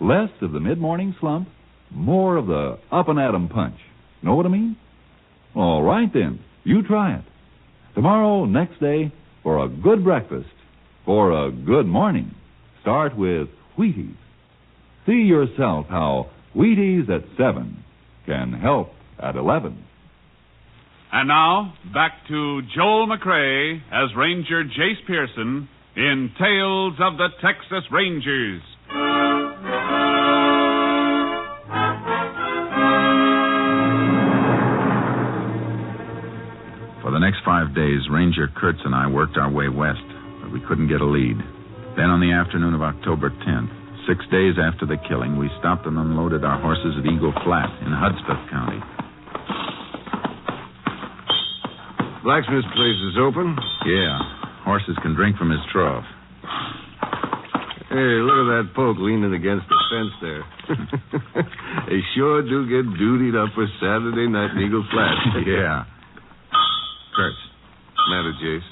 Less of the mid-morning slump, more of the up-and-at-'em punch. Know what I mean? All right, then. You try it. Tomorrow, next day, for a good breakfast, for a good morning, start with Wheaties. See yourself how Wheaties at 7 can help at 11. And now, back to Joel McRae as Ranger Jace Pearson in Tales of the Texas Rangers. For the next 5 days, Ranger Kurtz and I worked our way west, but we couldn't get a lead. Then on the afternoon of October 10th, 6 days after the killing, we stopped and unloaded our horses at Eagle Flat in Hudspeth County. Blacksmith's place is open? Yeah. Horses can drink from his trough. Hey, look at that poke leaning against the fence there. They sure do get dutied up for Saturday night in Eagle Flat. Yeah. Kurtz. Matter, Jace?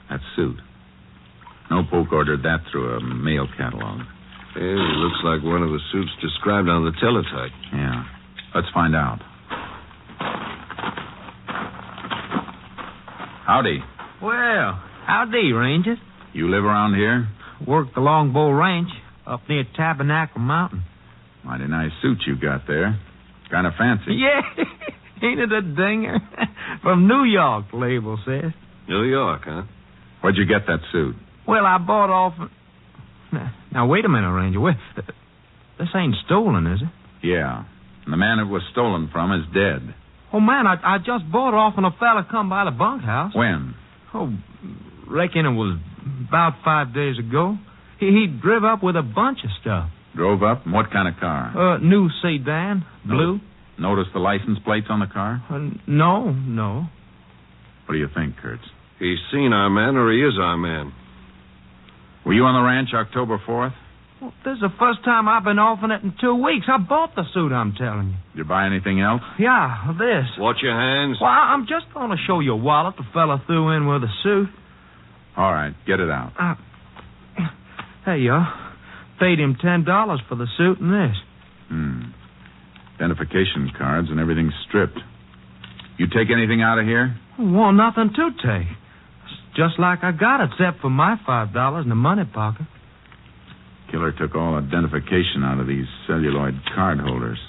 That suit. No poke ordered that through a mail catalog. Hey, it looks like one of the suits described on the teletype. Yeah. Let's find out. Howdy. Well, howdy, Rangers. You live around here? Work the Longbow Ranch up near Tabernacle Mountain. Mighty nice suit you got there. Kind of fancy. Yeah, ain't it a dinger? From New York, the label says. New York, huh? Where'd you get that suit? Well, I bought off... Now, wait a minute, Ranger. This ain't stolen, is it? Yeah. And the man it was stolen from is dead. Oh, man, I just bought it off when a fella come by the bunkhouse. When? Oh, reckon it was about 5 days ago. He drove up with a bunch of stuff. Drove up? What kind of car? New sedan, blue. Notice the license plates on the car? No. What do you think, Kurtz? He's seen our man or he is our man. Were you on the ranch October 4th? Well, this is the first time I've been off in it in 2 weeks. I bought the suit, I'm telling you. Did you buy anything else? Yeah, this. Watch your hands. Well, I'm just going to show you a wallet the fella threw in with the suit. All right, get it out. There you are. Paid him $10 for the suit and this. Identification cards and everything stripped. You take anything out of here? Well, nothing to take. It's just like I got it, except for my $5 in the money pocket. Killer took all identification out of these celluloid card holders.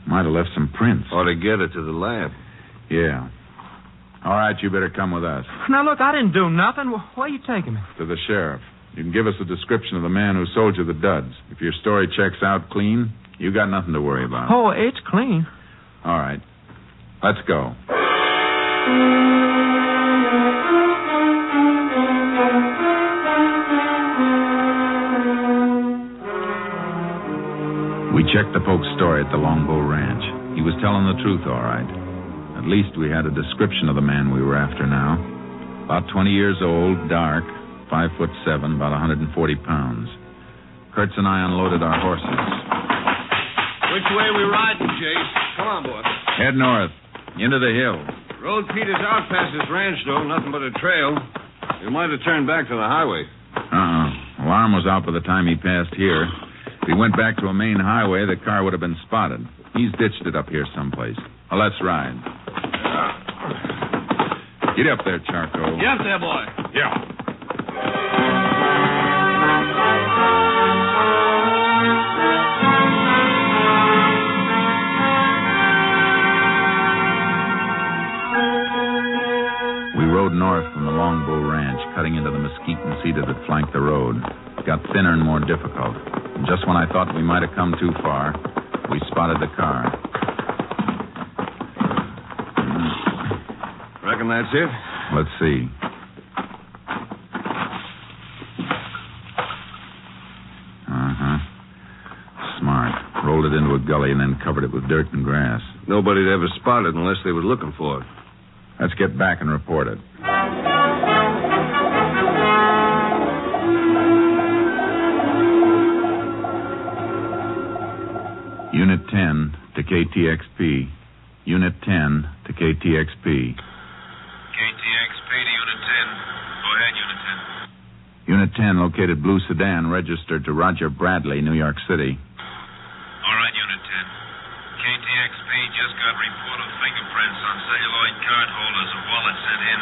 Might have left some prints. Ought to get it to the lab. Yeah. All right, you better come with us. Now, look, I didn't do nothing. Where are you taking me? To the sheriff. You can give us a description of the man who sold you the duds. If your story checks out clean, you got nothing to worry about. Oh, it's clean. All right. Let's go. We checked the Poke's story at the Longbow Ranch. He was telling the truth, all right. At least we had a description of the man we were after now. About 20 years old, dark, 5'7", about 140 pounds. Kurtz and I unloaded our horses. Which way we riding, Jace? Come on, boy. Head north, into the hills. Road peters out past this ranch, though. Nothing but a trail. We might have turned back to the highway. Alarm was out by the time he passed here. If he went back to a main highway, the car would have been spotted. He's ditched it up here someplace. Well, let's ride. Get up there, Charco. Get up there, boy. Yeah. We rode north from the Longbow Ranch, cutting into the mesquite and cedar that flanked the road. It got thinner and more difficult. And just when I thought we might have come too far, we spotted the car. Reckon that's it? Let's see. Smart. Rolled it into a gully and then covered it with dirt and grass. Nobody'd ever spot it unless they were looking for it. Let's get back and report it. Unit 10 to KTXP. Unit 10 to KTXP. KTXP to Unit 10. Go ahead, Unit 10. Unit 10 located blue sedan registered to Roger Bradley, New York City. just got report of fingerprints on celluloid card holders of wallets sent in.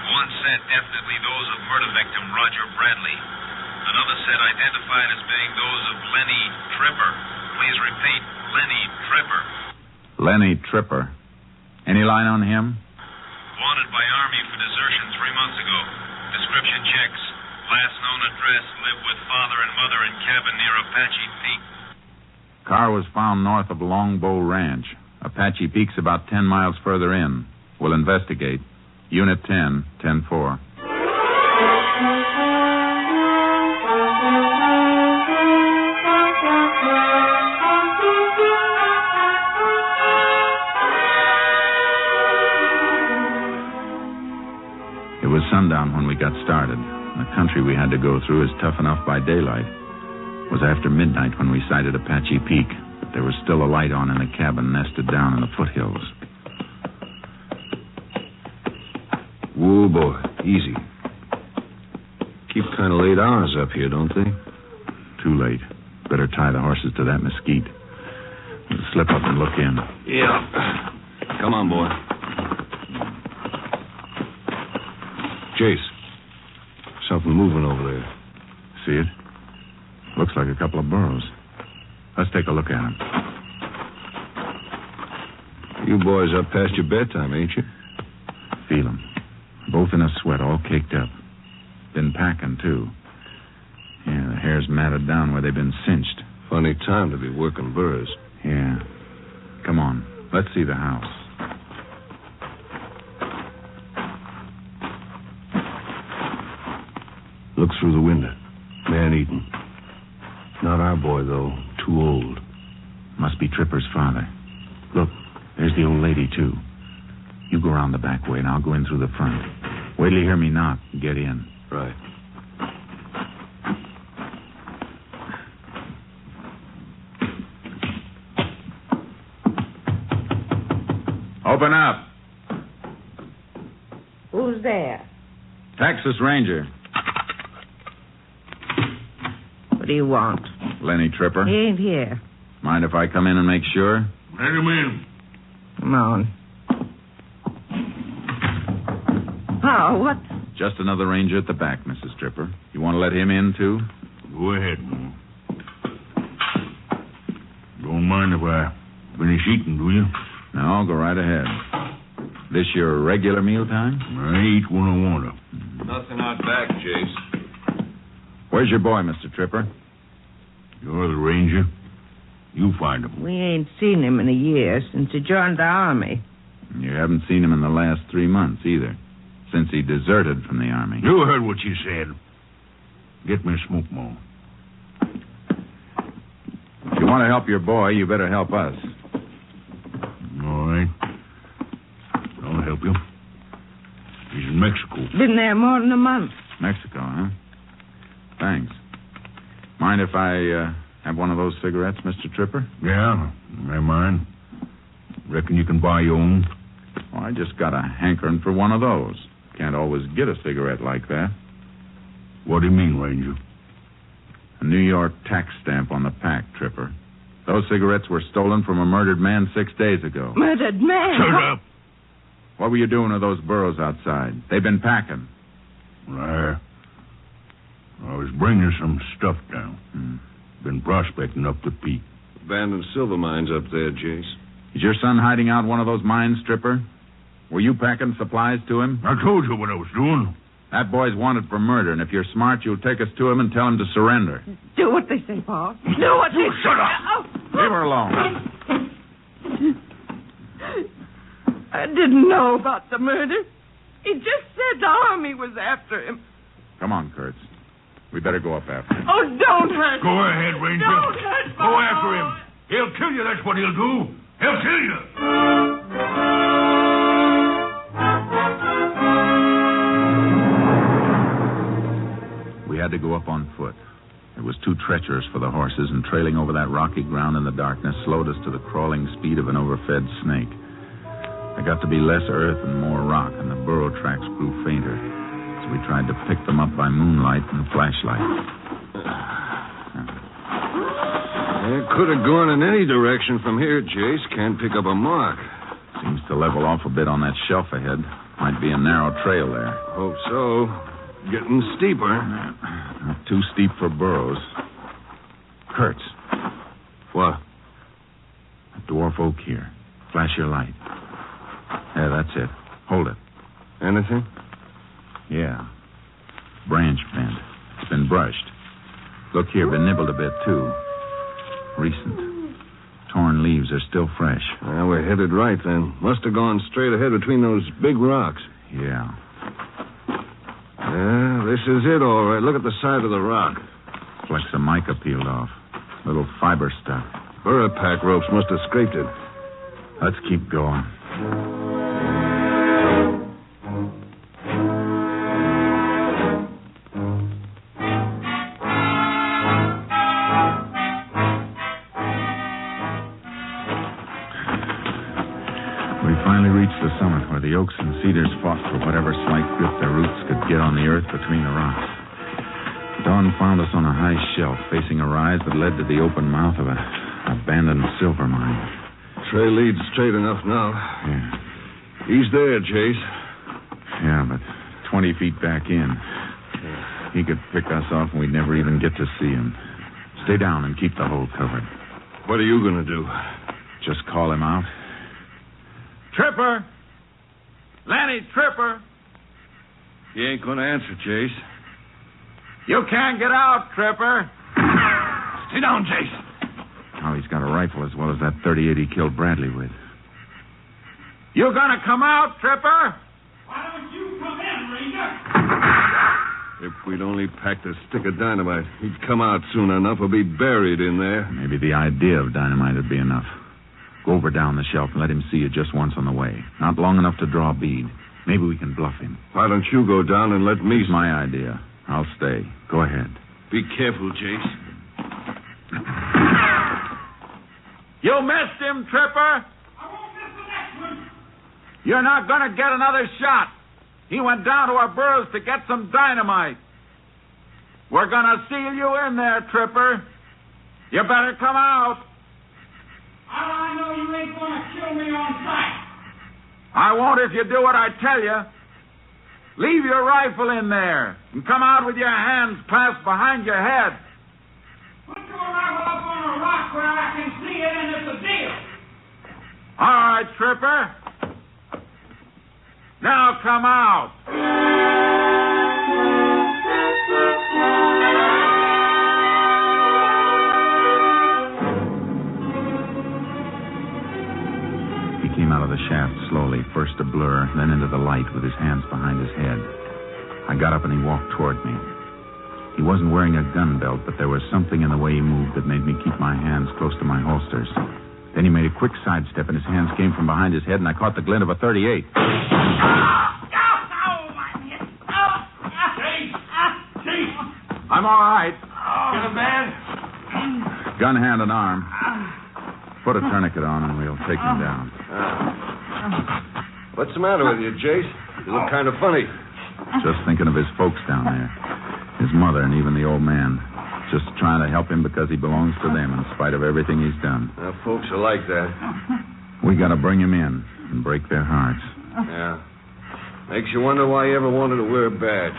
One said definitely those of murder victim Roger Bradley. Another said identified as being those of Lenny Tripper. Please repeat, Lenny Tripper. Lenny Tripper. Any line on him? Wanted by Army for desertion 3 months ago. Description checks. Last known address, live with father and mother in cabin near Apache Peak. Car was found north of Longbow Ranch. Apache Peak's about 10 miles further in. We'll investigate. Unit 10, 10-4. It was sundown when we got started. The country we had to go through is tough enough by daylight. It was after midnight when we sighted Apache Peak, but there was still a light on in the cabin nested down in the foothills. Whoa, boy. Easy. Keep kind of late hours up here, don't they? Too late. Better tie the horses to that mesquite. We'll slip up and look in. Yeah. Come on, boy. Jace. Something moving over there. See it? Looks like a couple of burros. Let's take a look at them. You boys up past your bedtime, ain't you? Feel them. Both in a sweat, all caked up. Been packing, too. Yeah, the hair's matted down where they've been cinched. Funny time to be working burros. Yeah. Come on. Let's see the house. Look through the window. Man-eaten. Not our boy, though. Too old. Must be Tripper's father. Look, there's the old lady, too. You go around the back way, and I'll go in through the front. Wait till you hear me knock and get in. Right. Open up. Who's there? Texas Ranger. What do you want? Lenny Tripper. He ain't here. Mind if I come in and make sure? Let him in. Come on. Oh, what? Just another ranger at the back, Mrs. Tripper. You want to let him in, too? Go ahead, man. Don't mind if I finish eating, do you? No, go right ahead. This your regular mealtime? I eat when I want to. Nothing out back, Jace. Where's your boy, Mr. Tripper? You're the ranger. You find him. We ain't seen him in a year since he joined the Army. You haven't seen him in the last 3 months, either. Since he deserted from the Army. You heard what she said. Get me a smoke, Mo. If you want to help your boy, you better help us. All right. I'll help you. He's in Mexico. Been there more than a month. Mexico, huh? Thanks. Mind if I have one of those cigarettes, Mr. Tripper? Yeah, never mind. Reckon you can buy your own? Well, I just got a hankering for one of those. Can't always get a cigarette like that. What do you mean, Ranger? A New York tax stamp on the pack, Tripper. Those cigarettes were stolen from a murdered man 6 days ago. Murdered man? Shut up! What were you doing with those burros outside? They've been packing. I was bringing some stuff down. Been prospecting up the peak. Abandoned silver mines up there, Jace. Is your son hiding out one of those mines, Tripper? Were you packing supplies to him? I told you what I was doing. That boy's wanted for murder, and if you're smart, you'll take us to him and tell him to surrender. Do what they say, Pa. Do what they say. Shut up! Leave her alone. I didn't know about the murder. He just said the Army was after him. Come on, Kurtz. We better go up after him. Oh, don't hurt Go him. ahead, Ranger. Don't hurt Go my after boy. him. He'll kill you, that's what he'll do. He'll kill you. We had to go up on foot. It was too treacherous for the horses, and trailing over that rocky ground in the darkness slowed us to the crawling speed of an overfed snake. There got to be less earth and more rock, and the burro tracks grew fainter, so we tried to pick them up by moonlight and flashlight. It could have gone in any direction from here, Jace. Can't pick up a mark. Seems to level off a bit on that shelf ahead. Might be a narrow trail there. Hope so. Getting steeper. Not too steep for burros. Kurtz. What? A dwarf oak here. Flash your light. Yeah, that's it. Hold it. Anything? Yeah. Branch bent. It's been brushed. Look here, been nibbled a bit, too. Recent. Torn leaves are still fresh. Well, we're headed right, then. Must have gone straight ahead between those big rocks. Yeah. Yeah, this is it, all right. Look at the side of the rock. Flecks of mica peeled off. Little fiber stuff. Pack ropes must have scraped it. Let's keep going. We finally reached the summit where the oaks and cedars fought for whatever slight grip their roots could get on the earth between the rocks. Dawn found us on a high shelf facing a rise that led to the open mouth of an abandoned silver mine. Trail leads straight enough now. Yeah. He's there, Chase. Yeah, but 20 feet back in. He could pick us off and we'd never even get to see him. Stay down and keep the hole covered. What are you going to do? Just call him out. Tripper! Lenny, Tripper! He ain't going to answer, Chase. You can't get out, Tripper. Sit down, Chase. Oh, he's got a rifle as well as that .38 he killed Bradley with. You gonna come out, Tripper? Why don't you come in, Ranger? If we'd only packed a stick of dynamite, he'd come out soon enough or be buried in there. Maybe the idea of dynamite would be enough. Go over down the shelf and let him see you just once on the way. Not long enough to draw a bead. Maybe we can bluff him. Why don't you go down and let me... It's my idea. I'll stay. Go ahead. Be careful, Chase. You missed him, Tripper. I won't miss the next one. You're not gonna get another shot. He went down to our burrows to get some dynamite. We're gonna seal you in there, Tripper. You better come out. How do I know you ain't gonna kill me on sight? I won't if you do what I tell you. Leave your rifle in there and come out with your hands clasped behind your head. Put your rifle up on a rock where I can see it, and it's a deal. All right, Tripper. Now come out. He came out of the shaft slowly, first a blur, then into the light with his hands behind his head. I got up and he walked toward me. He wasn't wearing a gun belt, but there was something in the way he moved that made me keep my hands close to my holsters. Then he made a quick sidestep, and his hands came from behind his head, and I caught the glint of a .38. I'm all right. Get a bed? Gun hand and arm. Put a tourniquet on, and we'll take him down. What's the matter with you, Chase? You look kind of funny. Just thinking of his folks down there. His mother and even the old man. Just trying to help him because he belongs to them in spite of everything he's done. Folks are like that. We got to bring him in and break their hearts. Yeah. Makes you wonder why he ever wanted to wear a badge.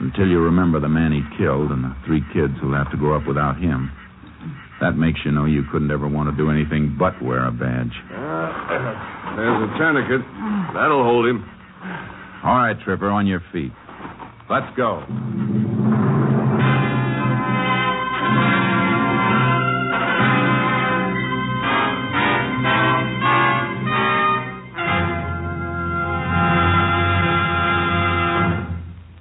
Until you remember the man he killed and the 3 kids who'll have to grow up without him. That makes you know you couldn't ever want to do anything but wear a badge. There's a tourniquet. That'll hold him. All right, Tripper, on your feet. Let's go.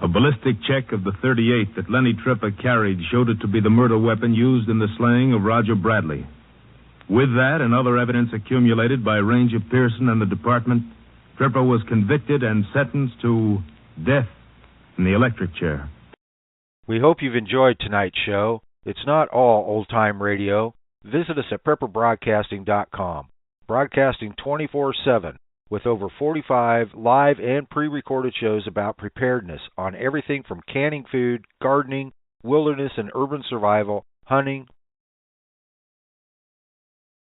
A ballistic check of the .38 that Lenny Tripper carried showed it to be the murder weapon used in the slaying of Roger Bradley. With that and other evidence accumulated by Ranger Pearson and the department, Tripper was convicted and sentenced to death in the electric chair. We hope you've enjoyed tonight's show. It's not all old-time radio. Visit us at prepperbroadcasting.com, broadcasting 24/7 with over 45 live and pre-recorded shows about preparedness on everything from canning food, gardening, wilderness and urban survival, hunting,